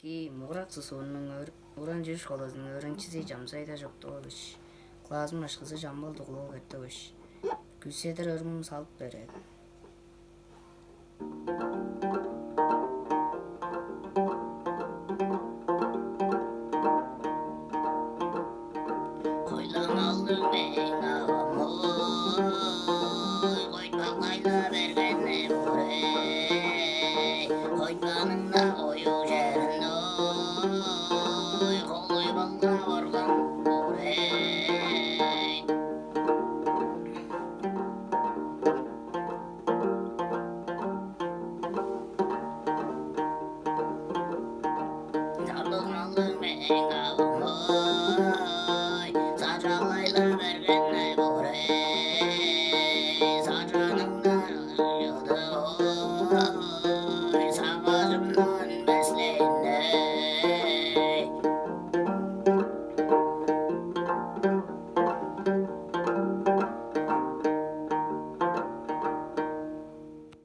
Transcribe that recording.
Ki Murat'sı onun öğrenci şkolasının öğrencisi Çamzı Aydаш okutmuş. Klasın başkası Jambal doğulu etmiş. Küseder örümüm salıp beret. Koylan aldım ben ağamı, koymaklayla bergenle burey. Koyganında koyu жерinde, koluy balla vargan burey. Aldım aldım ben ağamı, saçalayla bergenle burey.